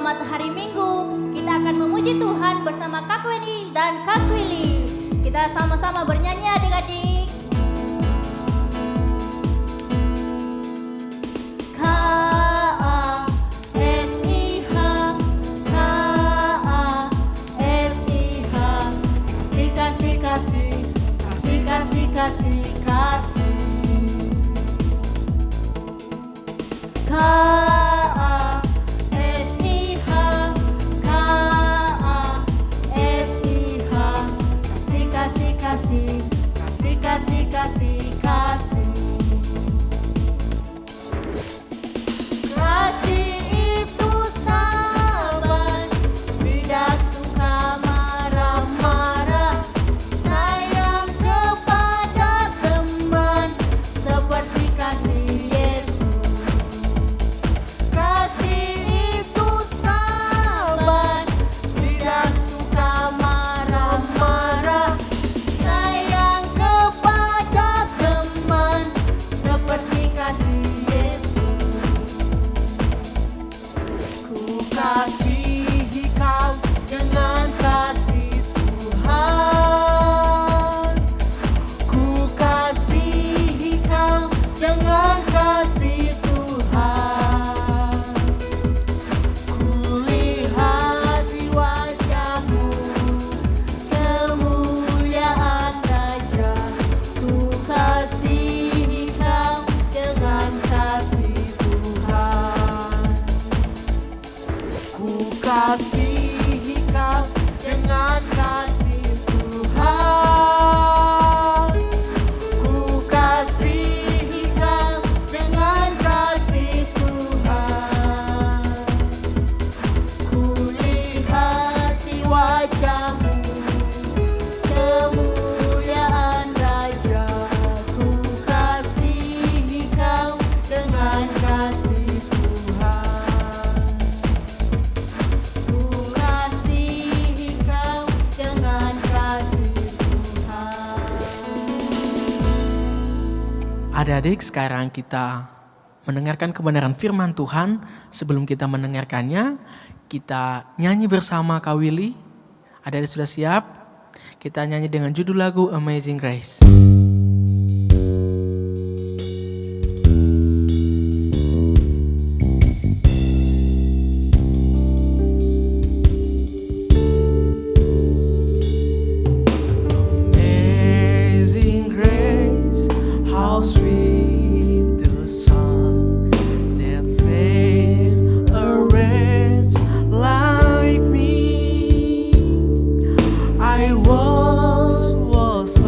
selamat hari Minggu. Kita akan memuji Tuhan bersama Kak Weni dan Kak Willy. Kita sama-sama bernyanyi adik-adik. Kasih, kasih, kasih, kasih, kasih. K-A-S-I-H, K-A-S-I-H. Kasih, kasih, kasih, kasih, kasih, kasih, kasih. Kasih itu sabar, tidak suka marah-marah. Sayang kepada teman seperti kasih Yesus. Kasih itu sabar, tidak suka marah-marah. Sayang kepada teman seperti kasih Yesus. Ku kasihi kau dengan kasih Tuhan. Ku kasihi kau dengan kasih Tuhan. Ku lihat di wajahmu kemuliaan Raja. Ku kasihi kau dengan kasih Tuhan. Ku kasihi kau dengan kasih Tuhan. Ku kasihi kau dengan kasih Tuhan. Ku lihat di wajahmu kemuliaan Raja. Ku kasihi kau dengan kasih Tuhan. Ku kasihi kau dengan kasih Tuhan. Adik-adik, sekarang kita mendengarkan kebenaran firman Tuhan. Sebelum kita mendengarkannya, kita nyanyi bersama Kak Willy. Adik-adik sudah siap? Kita nyanyi dengan judul lagu Amazing Grace. Amazing grace, how sweet the sound that saved a wretch like me. I was lost,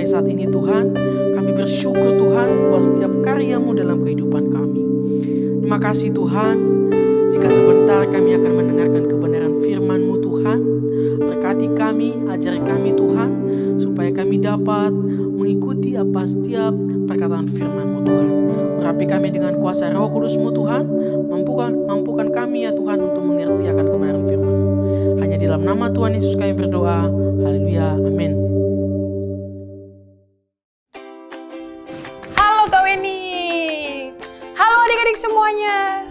sampai saat ini Tuhan, kami bersyukur Tuhan buat setiap karya-Mu dalam kehidupan kami. Terima kasih Tuhan, jika sebentar kami akan mendengarkan kebenaran firman-Mu Tuhan. Berkati kami, ajari kami Tuhan, supaya kami dapat mengikuti apa setiap perkataan firman-Mu Tuhan. Urapi kami dengan kuasa Roh Kudus-Mu Tuhan, mampukan kami ya Tuhan untuk mengerti akan kebenaran firman-Mu. Hanya di dalam nama Tuhan Yesus kami berdoa, haleluya, amin. Halo Kak Weni, halo adik-adik semuanya.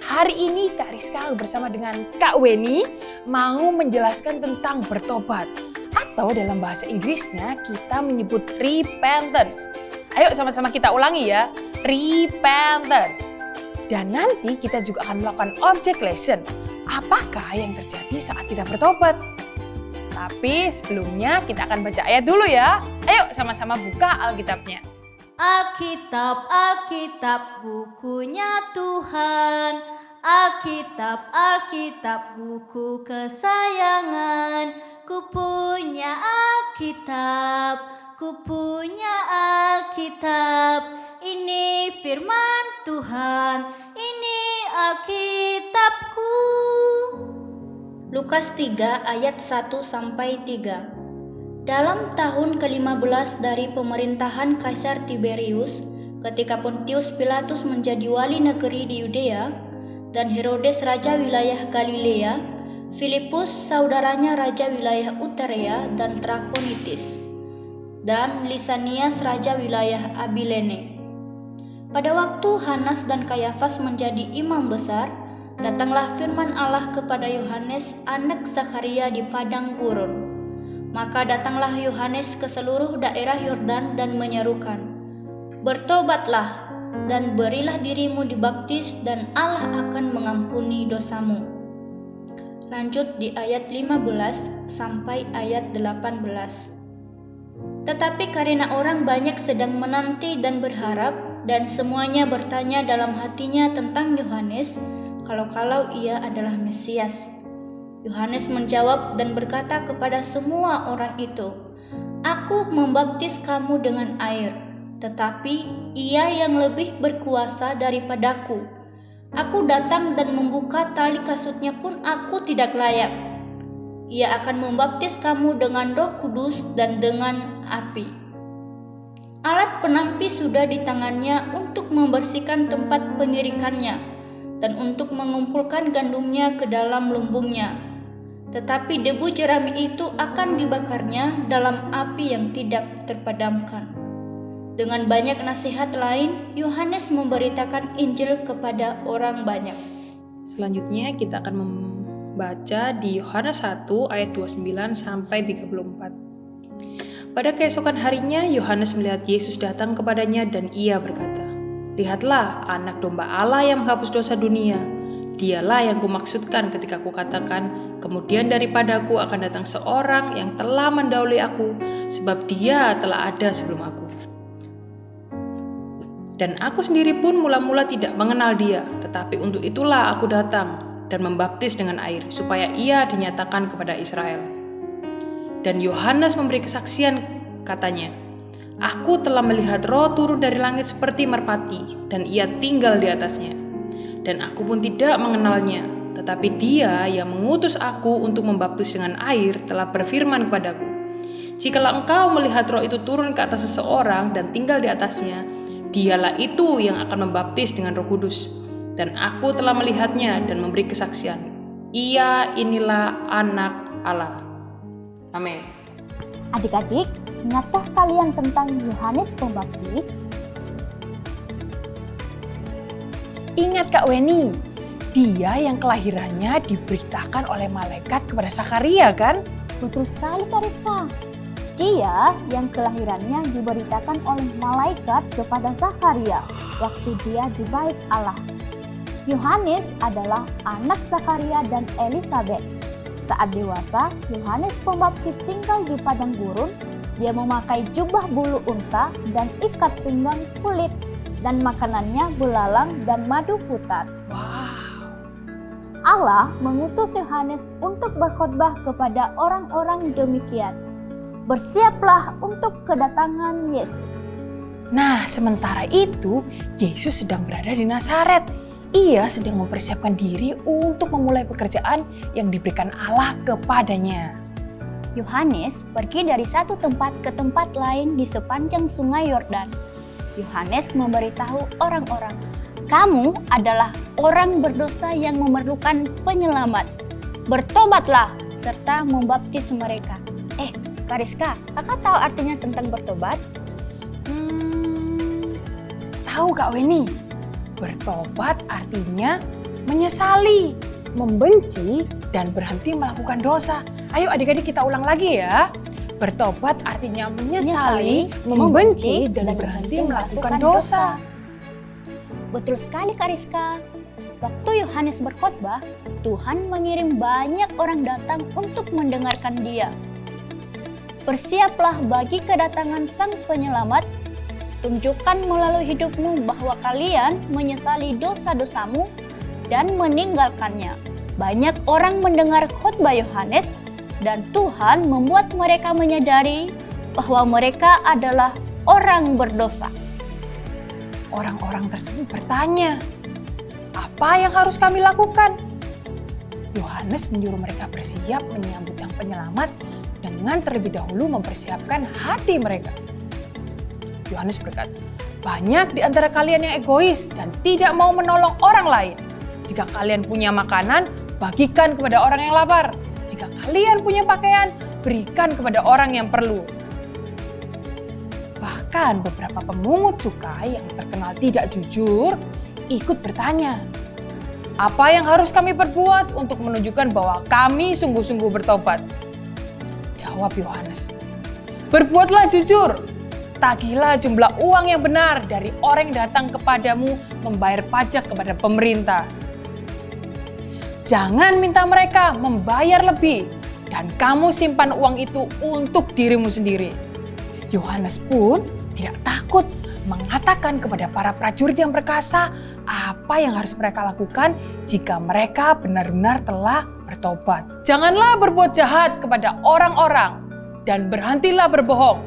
Hari ini Kak Rizka bersama dengan Kak Weni mau menjelaskan tentang bertobat. Atau dalam bahasa Inggrisnya kita menyebut repentance. Ayo sama-sama kita ulangi ya, repentance. Dan nanti kita juga akan melakukan object lesson. Apakah yang terjadi saat kita bertobat? Tapi sebelumnya kita akan baca ayat dulu ya. Ayo sama-sama buka Alkitabnya. Alkitab, Alkitab, bukunya Tuhan. Alkitab, Alkitab, buku kesayangan. Ku punya Alkitab, ku punya Alkitab. Ini firman Tuhan, ini Alkitabku. Lukas 3 ayat 1-3. Dalam tahun ke-15 dari pemerintahan Kaisar Tiberius, ketika Pontius Pilatus menjadi wali negeri di Yudea, dan Herodes raja wilayah Galilea, Filipus saudaranya raja wilayah Uterea dan Trakonitis, dan Lisanias raja wilayah Abilene. Pada waktu Hanas dan Kayafas menjadi imam besar, datanglah firman Allah kepada Yohanes anak Zakaria di padang gurun. Maka datanglah Yohanes ke seluruh daerah Yordan dan menyerukan, "Bertobatlah dan berilah dirimu dibaptis dan Allah akan mengampuni dosamu." Lanjut di ayat 15 sampai ayat 18. Tetapi karena orang banyak sedang menanti dan berharap, dan semuanya bertanya dalam hatinya tentang Yohanes, kalau ia adalah Mesias. Yohanes menjawab dan berkata kepada semua orang itu, "Aku membaptis kamu dengan air, tetapi ia yang lebih berkuasa daripadaku. Aku datang dan membuka tali kasutnya pun aku tidak layak. Ia akan membaptis kamu dengan Roh Kudus dan dengan api." Alat penampi sudah di tangannya untuk membersihkan tempat pengirikannya dan untuk mengumpulkan gandumnya ke dalam lumbungnya. Tetapi debu jerami itu akan dibakarnya dalam api yang tidak terpadamkan. Dengan banyak nasihat lain, Yohanes memberitakan Injil kepada orang banyak. Selanjutnya kita akan membaca di Yohanes 1 ayat 29 sampai 34. Pada keesokan harinya Yohanes melihat Yesus datang kepadanya dan ia berkata, "Lihatlah anak domba Allah yang menghapus dosa dunia. Dialah yang kumaksudkan ketika kukatakan, kemudian daripadaku akan datang seorang yang telah mendahului aku, sebab dia telah ada sebelum aku. Dan aku sendiri pun mula-mula tidak mengenal dia, tetapi untuk itulah aku datang dan membaptis dengan air, supaya ia dinyatakan kepada Israel." Dan Yohanes memberi kesaksian, katanya, "Aku telah melihat Roh turun dari langit seperti merpati, dan ia tinggal di atasnya. Dan aku pun tidak mengenalnya, tetapi dia yang mengutus aku untuk membaptis dengan air telah berfirman kepadaku, jikalau engkau melihat Roh itu turun ke atas seseorang dan tinggal di atasnya, dialah itu yang akan membaptis dengan Roh Kudus. Dan aku telah melihatnya dan memberi kesaksian, ia inilah anak Allah." Amin. Adik-adik, ingatkah kalian tentang Yohanes Pembaptis? Ingat Kak Weni, dia yang kelahirannya diberitakan oleh malaikat kepada Zakaria kan? Betul sekali Kak Rizka. Dia yang kelahirannya diberitakan oleh malaikat kepada Zakaria waktu dia di bait Allah. Yohanes adalah anak Zakaria dan Elisabet. Saat dewasa, Yohanes Pembaptis tinggal di padang gurun. Dia memakai jubah bulu unta dan ikat pinggang kulit, dan makanannya belalang dan madu putar. Wow. Allah mengutus Yohanes untuk berkhotbah kepada orang-orang demikian. Bersiaplah untuk kedatangan Yesus. Nah, sementara itu Yesus sedang berada di Nazaret. Ia sedang mempersiapkan diri untuk memulai pekerjaan yang diberikan Allah kepadanya. Yohanes pergi dari satu tempat ke tempat lain di sepanjang sungai Yordan. Yohanes memberitahu orang-orang, "Kamu adalah orang berdosa yang memerlukan penyelamat. Bertobatlah serta membaptis mereka." Kariska, kakak tahu artinya tentang bertobat? Tahu Kak Weni? Bertobat artinya menyesali, membenci, dan berhenti melakukan dosa. Ayo adik-adik kita ulang lagi ya. Bertobat artinya menyesali, membenci, dan berhenti melakukan dosa. Betul sekali Kariska. Waktu Yohanes berkhotbah, Tuhan mengirim banyak orang datang untuk mendengarkan dia. Bersiaplah bagi kedatangan Sang Penyelamat. Tunjukkan melalui hidupmu bahwa kalian menyesali dosa-dosamu dan meninggalkannya. Banyak orang mendengar khotbah Yohanes dan Tuhan membuat mereka menyadari bahwa mereka adalah orang berdosa. Orang-orang tersebut bertanya, "Apa yang harus kami lakukan?" Yohanes menyuruh mereka bersiap menyambut Sang Penyelamat dengan terlebih dahulu mempersiapkan hati mereka. Yohanes berkata, "Banyak di antara kalian yang egois dan tidak mau menolong orang lain. Jika kalian punya makanan, bagikan kepada orang yang lapar. Jika kalian punya pakaian, berikan kepada orang yang perlu." Bahkan beberapa pemungut cukai yang terkenal tidak jujur ikut bertanya, "Apa yang harus kami perbuat untuk menunjukkan bahwa kami sungguh-sungguh bertobat?" Jawab Yohanes, "Berbuatlah jujur. Tagihlah jumlah uang yang benar dari orang yang datang kepadamu membayar pajak kepada pemerintah. Jangan minta mereka membayar lebih dan kamu simpan uang itu untuk dirimu sendiri." Yohanes pun tidak takut mengatakan kepada para prajurit yang perkasa apa yang harus mereka lakukan jika mereka benar-benar telah bertobat. "Janganlah berbuat jahat kepada orang-orang dan berhentilah berbohong.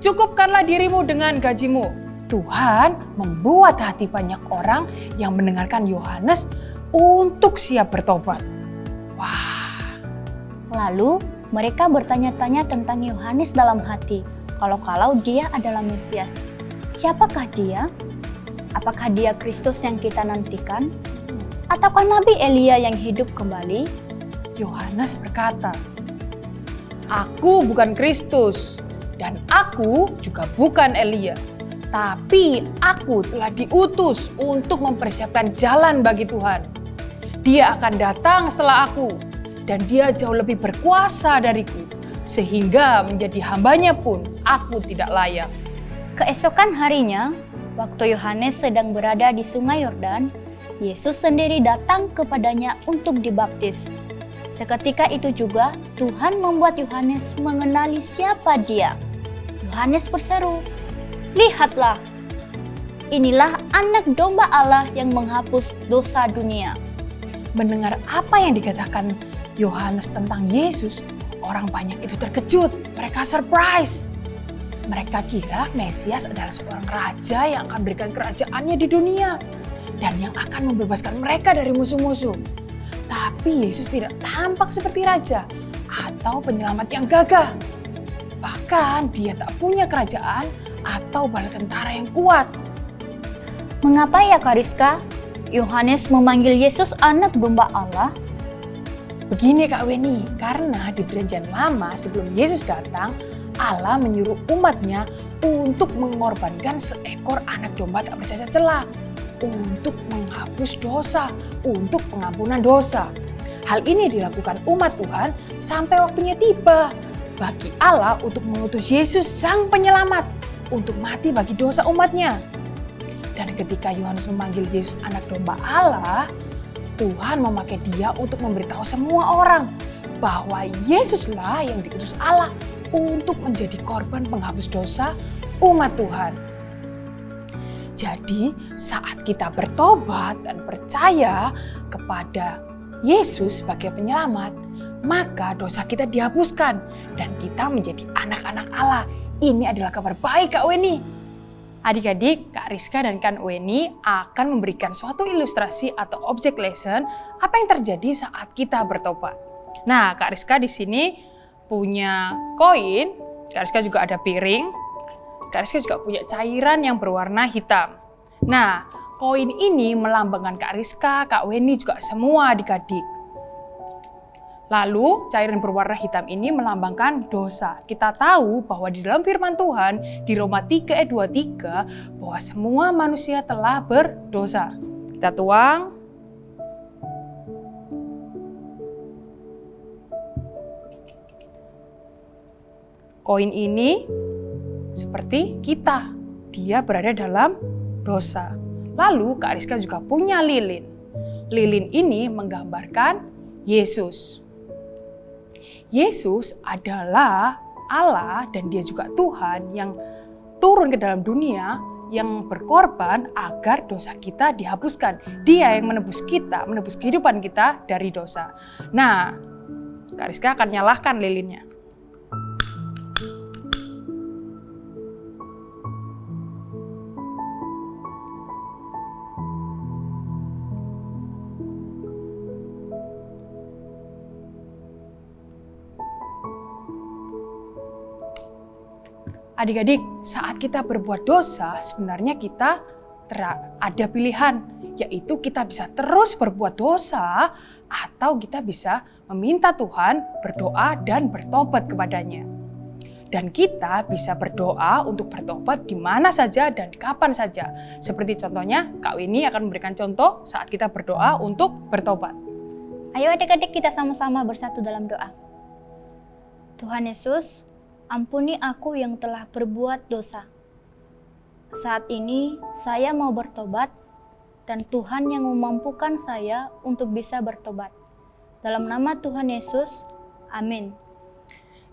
Cukupkanlah dirimu dengan gajimu." Tuhan membuat hati banyak orang yang mendengarkan Yohanes untuk siap bertobat. Wah. Lalu mereka bertanya-tanya tentang Yohanes dalam hati, kalau dia adalah Mesias. Siapakah dia? Apakah dia Kristus yang kita nantikan? Ataukah Nabi Elia yang hidup kembali? Yohanes berkata, "Aku bukan Kristus dan aku juga bukan Elia. Tapi aku telah diutus untuk mempersiapkan jalan bagi Tuhan. Dia akan datang setelah aku dan dia jauh lebih berkuasa dariku. Sehingga menjadi hambanya pun aku tidak layak." Keesokan harinya, waktu Yohanes sedang berada di sungai Yordan, Yesus sendiri datang kepadanya untuk dibaptis. Seketika itu juga Tuhan membuat Yohanes mengenali siapa dia. Yohanes berseru, "Lihatlah, inilah anak domba Allah yang menghapus dosa dunia." Mendengar apa yang dikatakan Yohanes tentang Yesus, orang banyak itu terkejut. Mereka surprise. Mereka kira Mesias adalah seorang raja yang akan berikan kerajaannya di dunia dan yang akan membebaskan mereka dari musuh-musuh. Tapi Yesus tidak tampak seperti raja atau penyelamat yang gagah. Bahkan dia tak punya kerajaan atau bala tentara yang kuat. Mengapa ya Kariska? Yohanes memanggil Yesus anak domba Allah? Begini Kak Weni, karena di perjanjian lama sebelum Yesus datang, Allah menyuruh umatnya untuk mengorbankan seekor anak domba tak bercacat celah untuk menghapus dosa, untuk pengampunan dosa. Hal ini dilakukan umat Tuhan sampai waktunya tiba bagi Allah untuk mengutus Yesus Sang Penyelamat untuk mati bagi dosa umatnya. Dan ketika Yohanes memanggil Yesus anak domba Allah, Tuhan memakai dia untuk memberitahu semua orang bahwa Yesuslah yang diutus Allah untuk menjadi korban penghapus dosa umat Tuhan. Jadi saat kita bertobat dan percaya kepada Yesus sebagai penyelamat, maka dosa kita dihapuskan dan kita menjadi anak-anak Allah. Ini adalah kabar baik, Kak Weni. Adik-adik, Kak Rizka dan Kak Weni akan memberikan suatu ilustrasi atau object lesson apa yang terjadi saat kita bertobat. Nah, Kak Rizka di sini punya koin, Kak Rizka juga ada piring, Kak Rizka juga punya cairan yang berwarna hitam. Nah, koin ini melambangkan Kak Rizka, Kak Weni juga semua adik-adik. Lalu cairan berwarna hitam ini melambangkan dosa. Kita tahu bahwa di dalam firman Tuhan di Roma 3 ayat 23 bahwa semua manusia telah berdosa. Kita tuang. Koin ini seperti kita, dia berada dalam dosa. Lalu Kak Rizka juga punya lilin. Lilin ini menggambarkan Yesus. Yesus adalah Allah dan dia juga Tuhan yang turun ke dalam dunia, yang berkorban agar dosa kita dihapuskan. Dia yang menebus kita, menebus kehidupan kita dari dosa. Nah, Kak Rizka akan nyalakan lilinnya. Adik-adik, saat kita berbuat dosa, sebenarnya kita ada pilihan, yaitu kita bisa terus berbuat dosa, atau kita bisa meminta Tuhan, berdoa, dan bertobat kepadanya. Dan kita bisa berdoa untuk bertobat di mana saja dan kapan saja. Seperti contohnya, Kak Weni akan memberikan contoh saat kita berdoa untuk bertobat. Ayo adik-adik kita sama-sama bersatu dalam doa. Tuhan Yesus, ampuni aku yang telah berbuat dosa. Saat ini saya mau bertobat dan Tuhan yang memampukan saya untuk bisa bertobat. Dalam nama Tuhan Yesus, amin.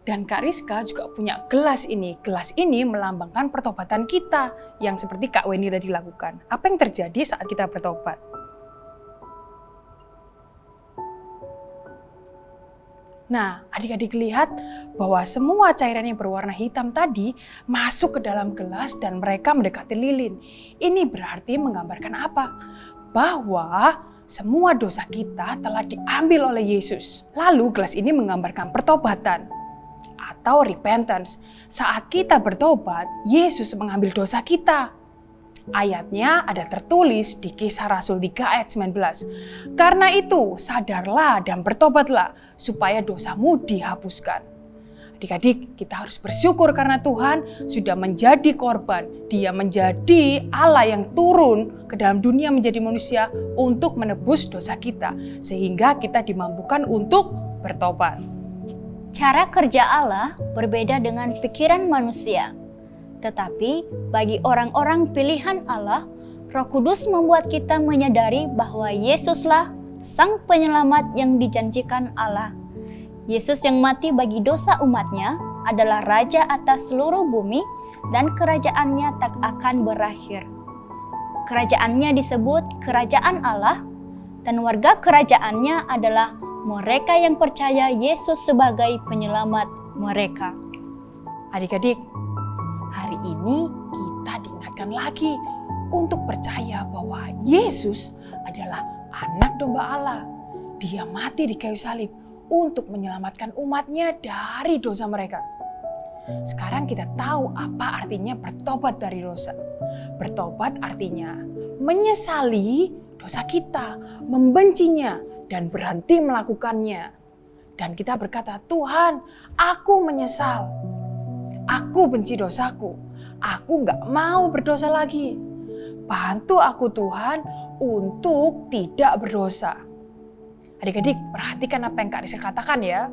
Dan Kak Rizka juga punya gelas ini. Gelas ini melambangkan pertobatan kita yang seperti Kak Weni tadi lakukan. Apa yang terjadi saat kita bertobat? Nah, adik-adik lihat bahwa semua cairan yang berwarna hitam tadi masuk ke dalam gelas dan mereka mendekati lilin. Ini berarti menggambarkan apa? Bahwa semua dosa kita telah diambil oleh Yesus. Lalu gelas ini menggambarkan pertobatan atau repentance. Saat kita bertobat, Yesus mengambil dosa kita. Ayatnya ada tertulis di Kisah Rasul 3 ayat 19. Karena itu sadarlah dan bertobatlah supaya dosamu dihapuskan. Adik-adik, kita harus bersyukur karena Tuhan sudah menjadi korban. Dia menjadi Allah yang turun ke dalam dunia menjadi manusia untuk menebus dosa kita. Sehingga kita dimampukan untuk bertobat. Cara kerja Allah berbeda dengan pikiran manusia. Tetapi bagi orang-orang pilihan Allah, Roh Kudus membuat kita menyadari bahwa Yesuslah Sang Penyelamat yang dijanjikan Allah. Yesus yang mati bagi dosa umatnya adalah Raja atas seluruh bumi dan kerajaannya tak akan berakhir. Kerajaannya disebut Kerajaan Allah dan warga kerajaannya adalah mereka yang percaya Yesus sebagai penyelamat mereka. Adik-adik, hari ini kita diingatkan lagi untuk percaya bahwa Yesus adalah anak domba Allah. Dia mati di kayu salib untuk menyelamatkan umatnya dari dosa mereka. Sekarang kita tahu apa artinya bertobat dari dosa. Bertobat artinya menyesali dosa kita, membencinya, dan berhenti melakukannya. Dan kita berkata, Tuhan, aku menyesal. Aku benci dosaku. Aku gak mau berdosa lagi. Bantu aku Tuhan untuk tidak berdosa. Adik-adik, perhatikan apa yang Kak Rizka katakan ya.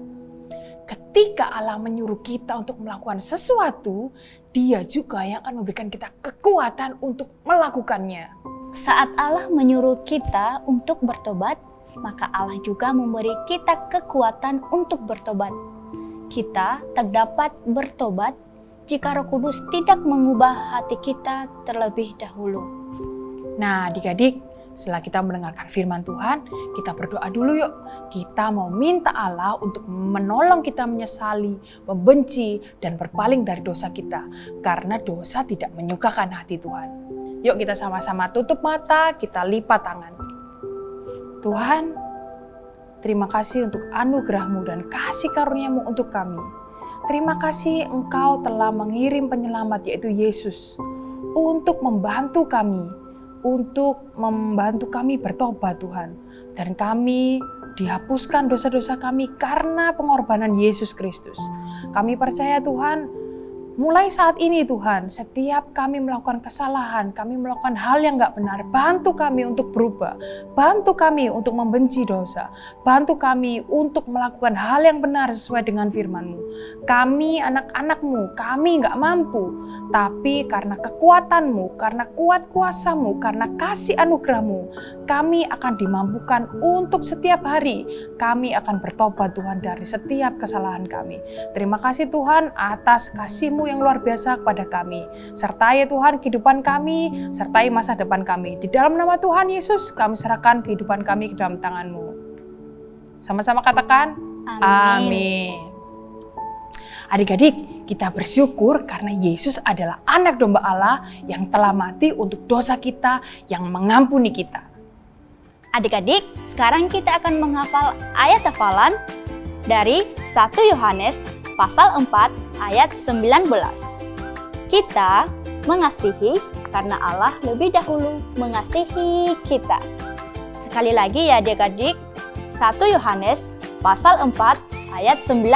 Ketika Allah menyuruh kita untuk melakukan sesuatu, Dia juga yang akan memberikan kita kekuatan untuk melakukannya. Saat Allah menyuruh kita untuk bertobat, maka Allah juga memberi kita kekuatan untuk bertobat. Kita tak dapat bertobat jika Roh Kudus tidak mengubah hati kita terlebih dahulu. Nah, adik-adik, setelah kita mendengarkan firman Tuhan, kita berdoa dulu yuk. Kita mau minta Allah untuk menolong kita menyesali, membenci, dan berpaling dari dosa kita. Karena dosa tidak menyukakan hati Tuhan. Yuk kita sama-sama tutup mata, kita lipat tangan. Tuhan, terima kasih untuk anugerah-Mu dan kasih karunia-Mu untuk kami. Terima kasih Engkau telah mengirim penyelamat yaitu Yesus untuk membantu kami bertobat Tuhan. Dan kami dihapuskan dosa-dosa kami karena pengorbanan Yesus Kristus. Kami percaya Tuhan, mulai saat ini Tuhan, setiap kami melakukan kesalahan, kami melakukan hal yang gak benar, bantu kami untuk berubah, bantu kami untuk membenci dosa, bantu kami untuk melakukan hal yang benar sesuai dengan firman-Mu. Kami anak-anak-Mu, kami gak mampu, tapi karena kekuatan-Mu, karena kuat kuasa-Mu, karena kasih anugerah-Mu, kami akan dimampukan untuk setiap hari, kami akan bertobat Tuhan dari setiap kesalahan kami. Terima kasih Tuhan atas kasih-Mu yang luar biasa kepada kami. Sertai Tuhan kehidupan kami, sertai masa depan kami. Di dalam nama Tuhan Yesus, kami serahkan kehidupan kami ke dalam tangan-Mu. Sama-sama katakan, amin. Adik-adik, kita bersyukur karena Yesus adalah anak domba Allah yang telah mati untuk dosa kita, yang mengampuni kita. Adik-adik, sekarang kita akan menghafal ayat hafalan dari 1 Yohanes pasal 4 ayat 19. Kita mengasihi karena Allah lebih dahulu mengasihi kita. Sekali lagi ya adik-adik, 1 Yohanes pasal 4 ayat 19.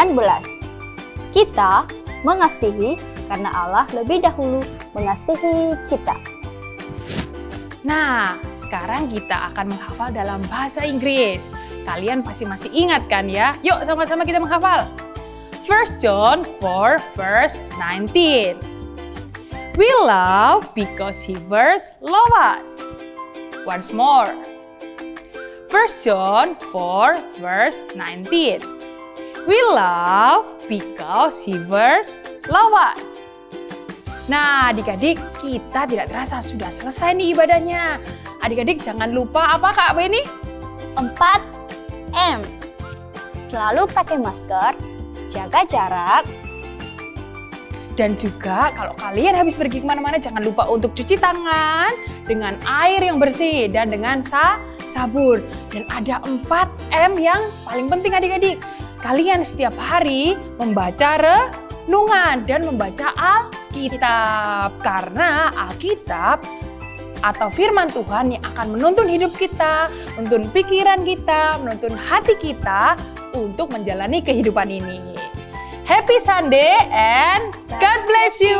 Kita mengasihi karena Allah lebih dahulu mengasihi kita. Nah, sekarang kita akan menghafal dalam bahasa Inggris. Kalian pasti masih ingat kan ya? Yuk sama-sama kita menghafal. 1 John 4 verse 19. We love because He first loved us. Once more. 1 John 4 verse 19. We love because He first loved us. Nah, adik-adik, kita tidak terasa sudah selesai nih ibadahnya. Adik-adik jangan lupa apa Kak Beni? 4M. Selalu pakai masker, jaga jarak. Dan juga kalau kalian habis pergi kemana-mana jangan lupa untuk cuci tangan dengan air yang bersih dan dengan sabun. Dan ada 4M yang paling penting adik-adik. Kalian setiap hari membaca renungan dan membaca Alkitab. Karena Alkitab atau firman Tuhan yang akan menuntun hidup kita, menuntun pikiran kita, menuntun hati kita untuk menjalani kehidupan ini. Happy Sunday and God bless you.